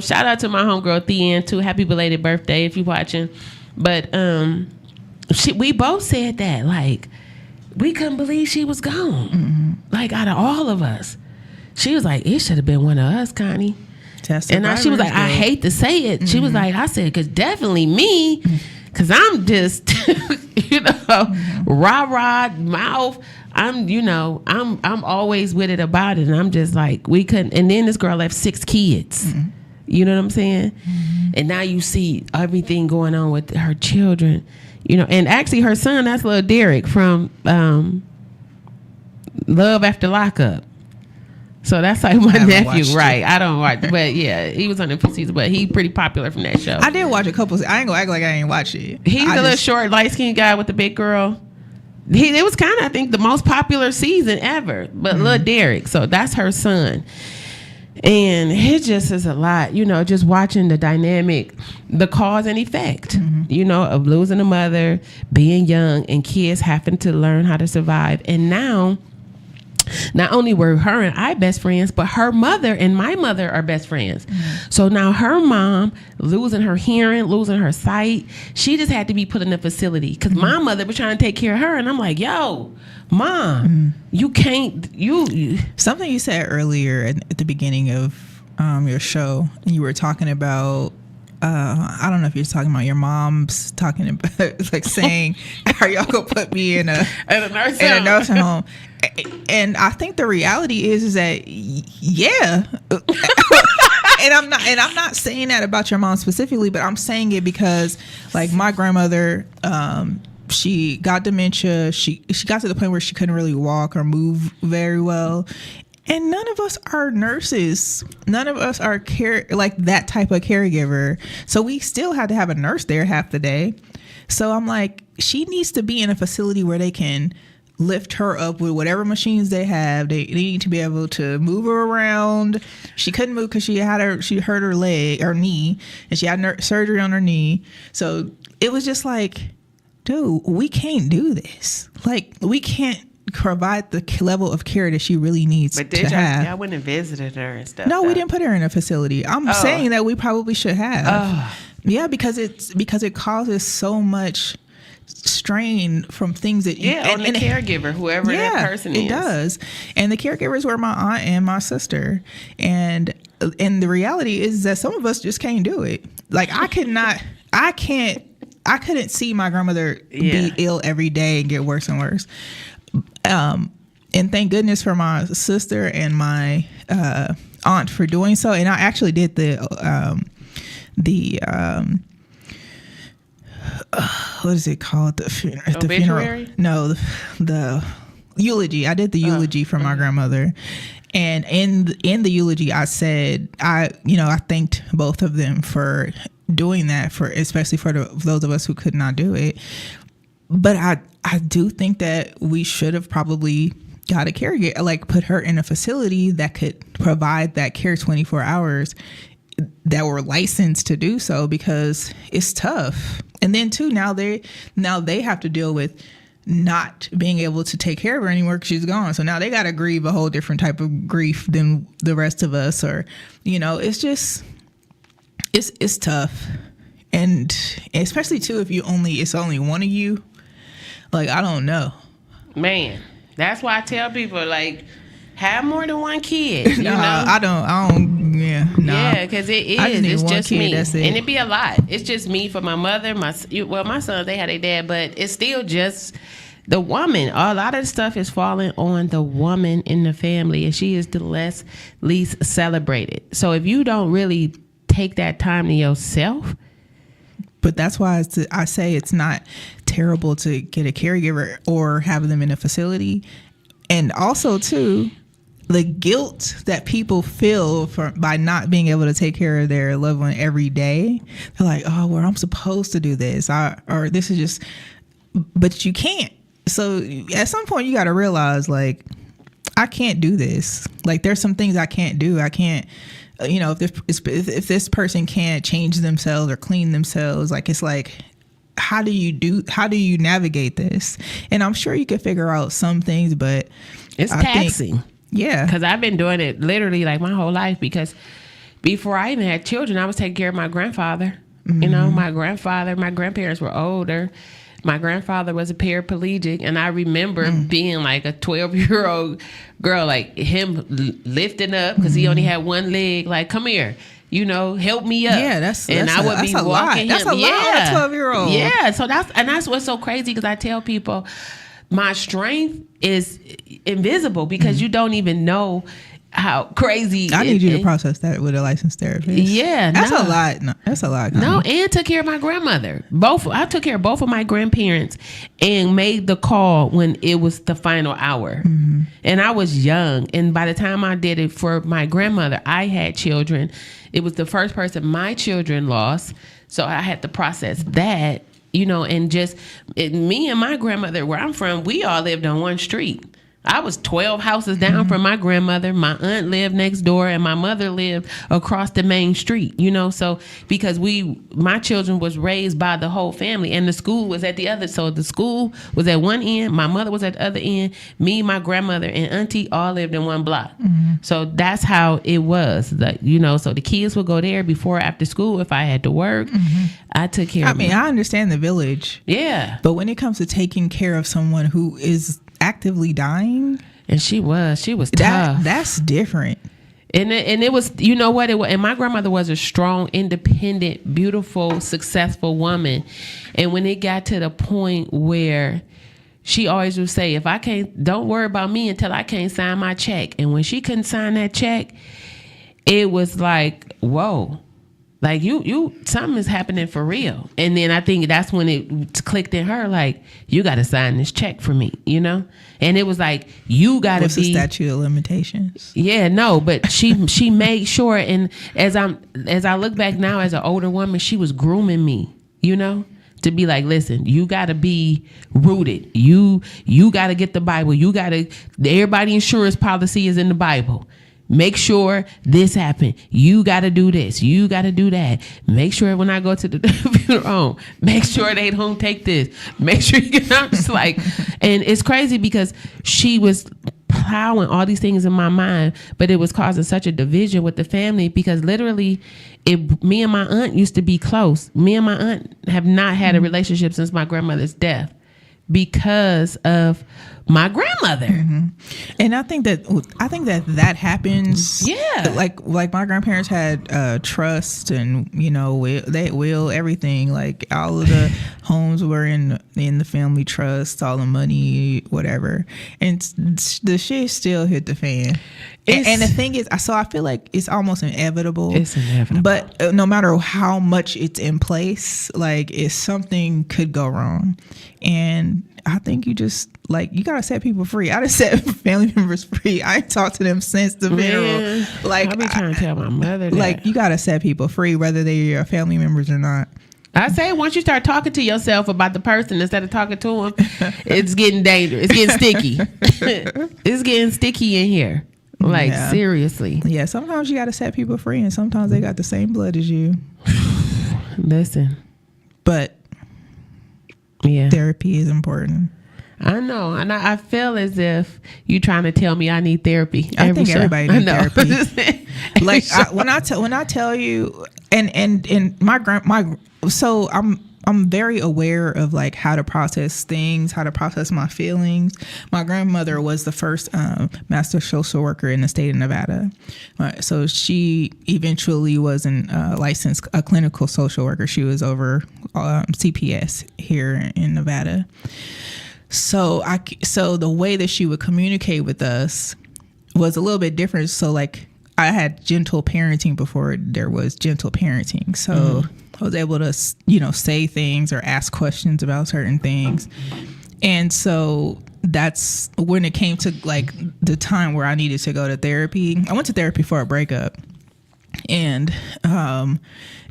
shout out to my homegirl Theanne too. Happy belated birthday if you're watching. But we both said that, like, we couldn't believe she was gone. Like, out of all of us, she was like, it should have been one of us, Connie. And now she was like, I hate to say it. She was like, I said, because definitely me, because I'm just, rah mouth. I'm always with it about it, and I'm just like, we couldn't. And then this girl left 6 kids. You know what I'm saying? And now you see everything going on with her children. And actually her son, that's little Derek from Love After Lockup. So that's like my nephew, right? I don't watch, but yeah, he was on the season, but he pretty popular from that show. I did watch a couple. I ain't gonna act like I ain't watched it. He's a little short, light skinned guy with the big girl. It was kind of, I think, the most popular season ever. But little Derek, so that's her son. And it just is a lot, just watching the dynamic, the cause and effect, of losing a mother, being young, and kids having to learn how to survive. And now, not only were her and I best friends, but her mother and my mother are best friends. So now her mom losing her hearing, losing her sight, she just had to be put in a facility because my mother was trying to take care of her. And I'm like, yo, Mom, you can't, Something you said earlier at the beginning of your show, and you were talking about, I don't know if you're talking about your mom's talking about, like, saying, are y'all gonna put me in a nursing home? And I think the reality is that, yeah. And I'm not saying that about your mom specifically, but I'm saying it because, like, my grandmother, she got dementia. She got to the point where she couldn't really walk or move very well. And none of us are nurses. None of us are like that type of caregiver. So we still had to have a nurse there half the day. So I'm like, she needs to be in a facility where they can lift her up with whatever machines they have. They need to be able to move her around. She couldn't move because she hurt her leg or knee, and she had surgery on her knee. So it was just like, dude, we can't do this. Like, we can't provide the level of care that she really needs to have. Y'all went and visited her and stuff. No, we didn't put her in a facility. I'm saying that we probably should have. Yeah, because it causes so much strain from things that on the caregiver, whoever that person is. It does. And the caregivers were my aunt and my sister. And the reality is that some of us just can't do it. Like, I couldn't see my grandmother be ill every day and get worse and worse. And thank goodness for my sister and my aunt for doing so. And I actually did the what is it called? The funeral? No, the eulogy. I did the eulogy for my grandmother. And in the eulogy, I said, I thanked both of them for doing that, especially for those of us who could not do it. But I do think that we should have probably got a caregiver, like put her in a facility that could provide that care 24 hours that were licensed to do so, because it's tough. And then too, now they have to deal with not being able to take care of her anymore because she's gone. So now they got to grieve a whole different type of grief than the rest of us, or, it's just, it's tough. And especially too, if it's only one of you, like, I don't know. Man, that's why I tell people, like, have more than one kid. You know? I don't. Yeah, no. Yeah, because it's just me, and it'd be a lot. It's just me for my mother, my sons, they had a dad, but it's still just the woman. A lot of the stuff is falling on the woman in the family, and she is the least celebrated. So if you don't really take that time to yourself. But that's why I say it's not terrible to get a caregiver or have them in a facility. And also, too, the guilt that people feel by not being able to take care of their loved one every day. They're like, oh, well, I'm supposed to do this, or this is just, but you can't. So at some point you got to realize, like, I can't do this. Like, there's some things I can't do. I can't, if this person can't change themselves or clean themselves, like, it's like, how do you navigate this? And I'm sure you could figure out some things, but it's taxing. Yeah. Because I've been doing it literally like my whole life, because before I even had children, I was taking care of my grandfather. Mm-hmm. My grandparents were older. My grandfather was a paraplegic, and I remember being like a 12-year-old girl, like him lifting up because he only had one leg, like, come here, help me up. Yeah, I would be walking him. That's a lot on a 12-year-old. Yeah, so that's what's so crazy, because I tell people my strength is invisible because you don't even know how crazy. I need you to process that with a licensed therapist. Yeah, that's a lot. No, that's a lot. No, and took care of my grandmother. I took care of both of my grandparents and made the call when it was the final hour. Mm-hmm. And I was young. And by the time I did it for my grandmother, I had children. It was the first person my children lost. So I had to process that, and just me and my grandmother, where I'm from, we all lived on one street. I was 12 houses down from my grandmother. My aunt lived next door, and my mother lived across the main street, so because my children was raised by the whole family, and the school was at the other. So the school was at one end, my mother was at the other end, me, my grandmother, and auntie all lived in one block. Mm-hmm. So that's how it was, so the kids would go there before or after school if I had to work. Mm-hmm. I took care of them. I understand the village. Yeah. But when it comes to taking care of someone who is actively dying, and she was tough. That's different. And it was, what it was. And my grandmother was a strong, independent, beautiful, successful woman. And when it got to the point where she always would say, don't worry about me until I can't sign my check. And when she couldn't sign that check, it was like, whoa. Like, you something is happening for real. And then I think that's when it clicked in her, like, you got to sign this check for me, And it was like, you got to be. What's the statute of limitations? Yeah, no, but she made sure. And as I look back now as an older woman, she was grooming me, to be like, listen, you got to be rooted. You got to get the Bible. Everybody insurance policy is in the Bible. Make sure this happened. You got to do this. You got to do that. Make sure when I go to the funeral home, make sure they don't take this. Make sure you get out. Just like, and it's crazy because she was plowing all these things in my mind, but it was causing such a division with the family because literally me and my aunt used to be close. Me and my aunt have not had a relationship since my grandmother's death because of my grandmother. Mm-hmm. And I think that happens. Yeah. Like my grandparents had trust and, will everything. Like all of the homes were in the family trust, all the money, whatever. And the shit still hit the fan. And the thing is, so I feel like it's almost inevitable. It's inevitable. But no matter how much it's in place, like if something could go wrong. And I think you just you gotta set people free. I just set family members free. I ain't talked to them since the funeral. Like I be trying to tell my mother that. Like you gotta set people free, whether they're your family members or not. I say once you start talking to yourself about the person instead of talking to them, it's getting dangerous. It's getting sticky. It's getting sticky in here. Like seriously. Yeah. Sometimes you gotta set people free, and sometimes they got the same blood as you. Listen, but therapy is important. I know, and I feel as if you trying to tell me I need therapy. I think everybody needs therapy. Like when I tell you, and so I'm very aware of like how to process things, how to process my feelings. My grandmother was the first master social worker in the state of Nevada. So she eventually was a licensed clinical social worker. She was over CPS here in Nevada. So the way that she would communicate with us was a little bit different. So like I had gentle parenting before there was gentle parenting. So I was able to, say things or ask questions about certain things. And so that's when it came to like the time where I needed to go to therapy. I went to therapy for a breakup, and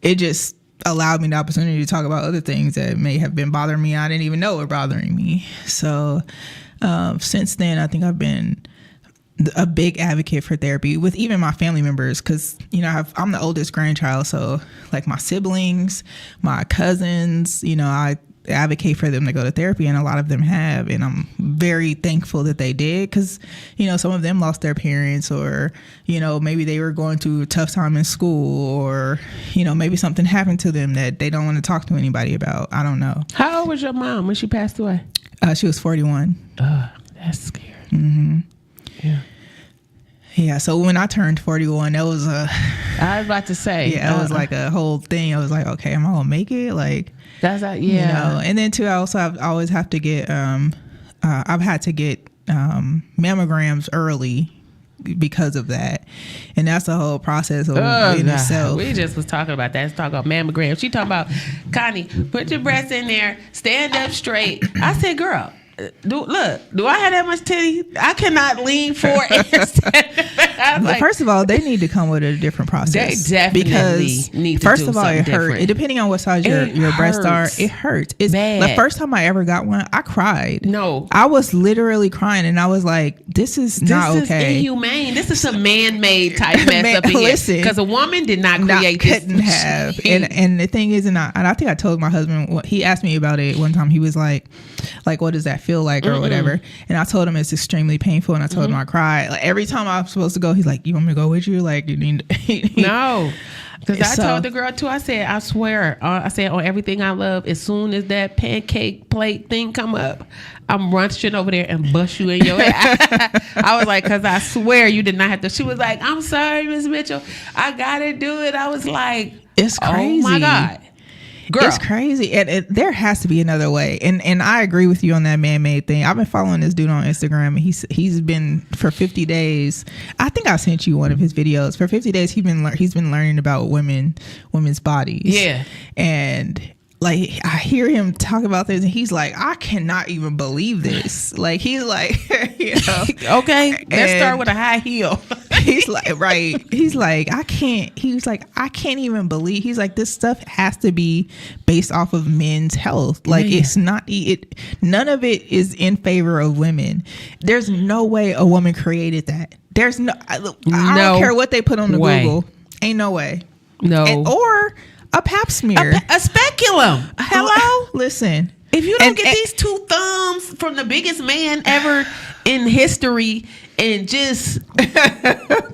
it just allowed me the opportunity to talk about other things that may have been bothering me. I didn't even know were bothering me. So since then, I think I've been a big advocate for therapy with even my family members, because I'm the oldest grandchild, so like my siblings, my cousins, I advocate for them to go to therapy, and a lot of them have, and I'm very thankful that they did, because some of them lost their parents, or maybe they were going through a tough time in school, or maybe something happened to them that they don't want to talk to anybody about. I don't know. How old was your mom when she passed away? She was 41. That's scary. Mm-hmm. Yeah. So when I turned 41, that was I was about to say. Yeah, it was like a whole thing. I was like, okay, am I gonna make it? Like, that's yeah. And then too, I always have to get I've had to get mammograms early because of that, and that's the whole process of in itself. We just was talking about that. Let's talk about mammograms. She talking about, Connie, put your breasts in there, stand up straight. I said, girl, do I have that much titty? I cannot lean forward and stand. Like, first of all, they need to come with a different process. They definitely need to first do of all, it hurts. different. Depending on what size your breasts are, it hurts. It's bad. The first time I ever got one, I cried. No, I was literally crying, and I was like, "This is not okay. This is inhumane. This is some man-made type mess up in here." Because a woman did not create this. Couldn't have. And the thing is, and I think I told my husband. He asked me about it one time. He was like, what does that feel like, or whatever? And I told him it's extremely painful, and I told him I cried. Like, every time I'm supposed to go, he's like, "You want me to go with you?" Like, you need no. Because I told the girl too, I said, I swear, I said, on everything I love, as soon as that pancake plate thing come up, I'm rushing over there and bust you in your head. I was like, because I swear you did not have to. She was like, "I'm sorry, Miss Mitchell, I gotta do it." I was like, it's crazy. Oh my God. Girl. It's crazy, and there has to be another way. And I agree with you on that man-made thing. I've been following this dude on Instagram, and he's been for 50 days. I think I sent you one of his videos. For 50 days, he's been learning about women's bodies. Yeah, and like I hear him talk about this, and he's like, "I cannot even believe this." Like, he's like, okay, let's start with a high heel. He's like, right. He's like, I can't even believe. He's like, this stuff has to be based off of men's health. Like, it's not, none of it is in favor of women. There's no way a woman created that. There's no, I don't care what they put on the Google. Ain't no way. No. Or a pap smear. A speculum. Hello? Listen. If you don't get these two thumbs from the biggest man ever in history, and just girl,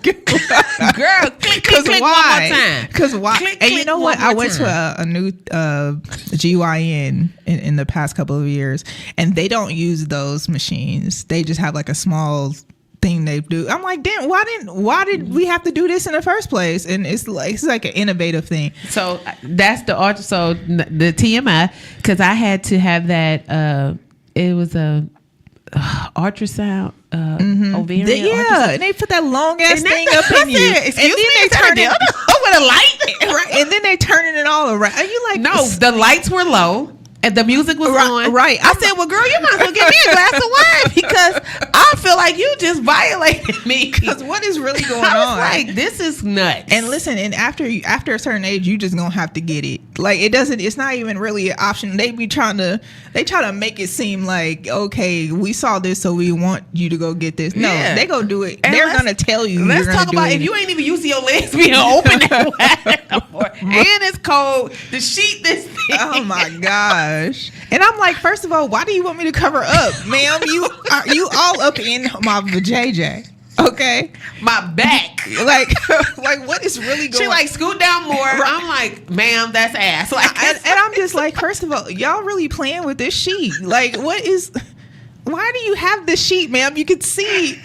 click why? One more time. Because why? Click, and you know what? I went to a new GYN in the past couple of years, and they don't use those machines. They just have like a small thing they do. I'm like, damn, why did we have to do this in the first place? And it's like an innovative thing. So that's the TMI, because I had to have that. It was a ultrasound. Ovarian ultrasound. And they put that long ass thing up in you, and then they turn it with a light, right? And then they turning it all around. Are you like, no? The lights were low. And the music was on. Right. I said, well, girl, you might as well give me a glass of wine, because I feel like you just violated me. Because what is really going on? I was like, this is nuts. And listen, and after a certain age, you just gonna have to get it. Like, it's not even really an option. They try to make it seem like, okay, we saw this, so we want you to go get this. No, they go do it. And they're gonna tell you. Let's talk about if you ain't even using your legs being open that way, and it's cold. The sheet, this thing. Oh my God. And I'm like, first of all, why do you want me to cover up, ma'am? You all up in my vajayjay, okay? My back, like what is really going? She like, scoot down more. Right. I'm like, ma'am, that's ass. Like, and I'm just like, first of all, y'all really playing with this sheet? Like, why do you have this sheet, ma'am? You can see.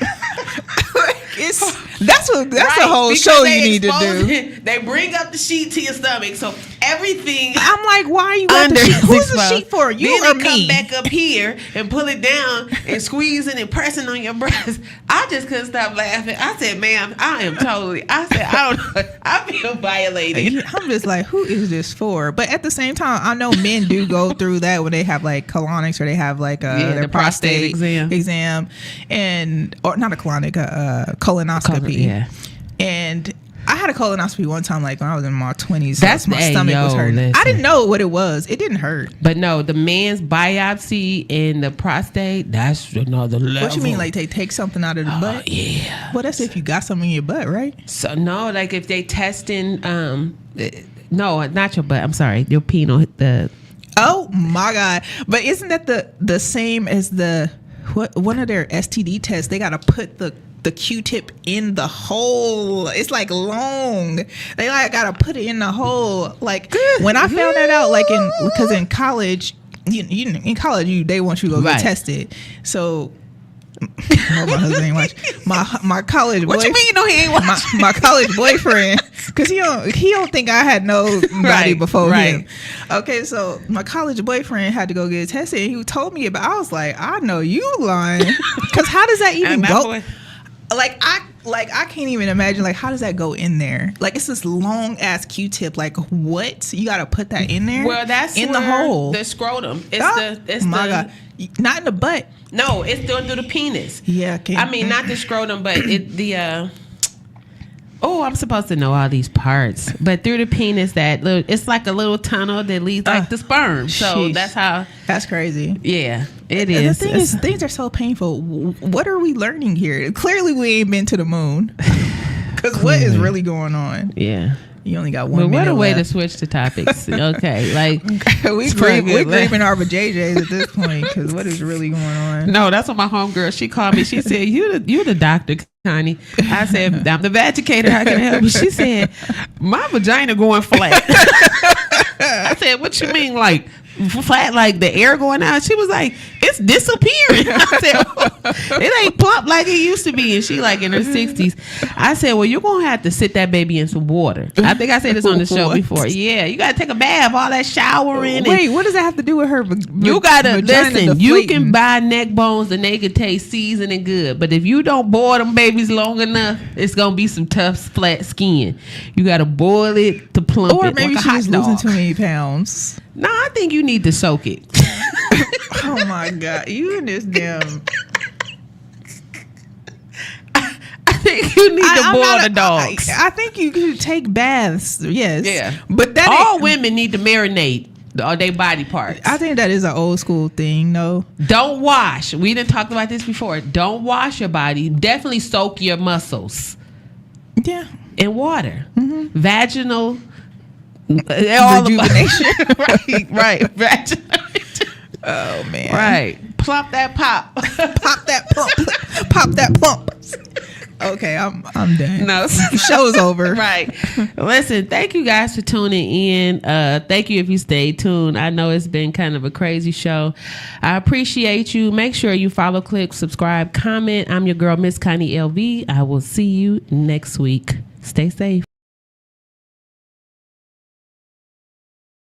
That's a whole show you need to do. They bring up the sheet to your stomach, so everything. I'm like, why are you got the sheet? Who's the sheet for? You then or they me? come back up here and pull it down and squeezing and pressing on your breast. I just couldn't stop laughing. I said, ma'am, I don't know. I feel violated. I'm just like, who is this for? But at the same time, I know men do go through that when they have like colonics or they have like their the prostate exam, and or not a colonic, colonoscopy. Yeah. And I had a colonoscopy one time, like when I was in my 20s. That's my stomach was hurting. listen. I didn't know what it was. It didn't hurt. But no, the man's biopsy in the prostate, that's another level. What you mean, like they take something out of the butt? Yeah. Well, that's if you got something in your butt, right? So no, like if they testing, no, not your butt. I'm sorry, your penile. Oh my God! But isn't that the same as one of their STD tests? They got to put the Q-tip in the hole. It's like long. They like got to put it in the hole. Like when I found that out, like because in college, in college they want you to go get tested. So. Oh, my husband ain't watch. My college. What you mean you know he ain't watch? My college boyfriend, because he don't think I had nobody before him. Okay, so my college boyfriend had to go get tested, and he told me about. I was like, I know you lying, because how does that even go? I can't even imagine, like, how does that go in there? Like, it's this long ass Q-tip. Like, what? You got to put that in there? Well, that's in the hole. The scrotum. It's God. Not in the butt. No, it's through the penis. Yeah, I mean, not the scrotum, but I'm supposed to know all these parts, but through the penis, it's like a little tunnel that leads like the sperm. So that's crazy. Yeah, it is. The thing is, things are so painful. What are we learning here? Clearly, we ain't been to the moon. Because what is really going on? Yeah. You only got 1 minute what a way left. to switch the topics. Okay, like we're grieving our JJs at this point, because what is really going on? No, that's what my homegirl, she called me. She said, you the doctor, Connie. I said, I'm the vagitator. How can I help you? She said, my vagina going flat. I said, what you mean, like flat, like the air going out? She was like, it's disappearing. I said, it ain't plump like it used to be. And she like in her 60s. I said, well, you're gonna have to sit that baby in some water. I think I said this on the show before. Yeah, you gotta take a bath, all that showering. Wait, what does that have to do with her? You gotta listen. You can buy neck bones and they can taste seasoned and good, but if you don't boil them babies long enough, it's gonna be some tough flat skin. You gotta boil it to plump it. Or maybe like she's losing too many pounds. No, I think you need to soak it. Oh my God, you and this damn. I think you need to boil the dogs. I think you could take baths. Yes. Yeah. But that all women need to marinate their body parts. I think that is an old school thing, though. Don't wash. We didn't talk about this before. Don't wash your body. Definitely soak your muscles. Yeah. In water. Mm-hmm. Vaginal rejuvenation. right. Vaginal. Oh man. Right. Plump that pop. Pop that pump. Pop that pump. Okay, I'm done. No, show's over. Right. Listen, thank you guys for tuning in. Thank you if you stayed tuned. I know it's been kind of a crazy show. I appreciate you. Make sure you follow, click, subscribe, comment. I'm your girl, Miss Connie LV. I will see you next week. Stay safe.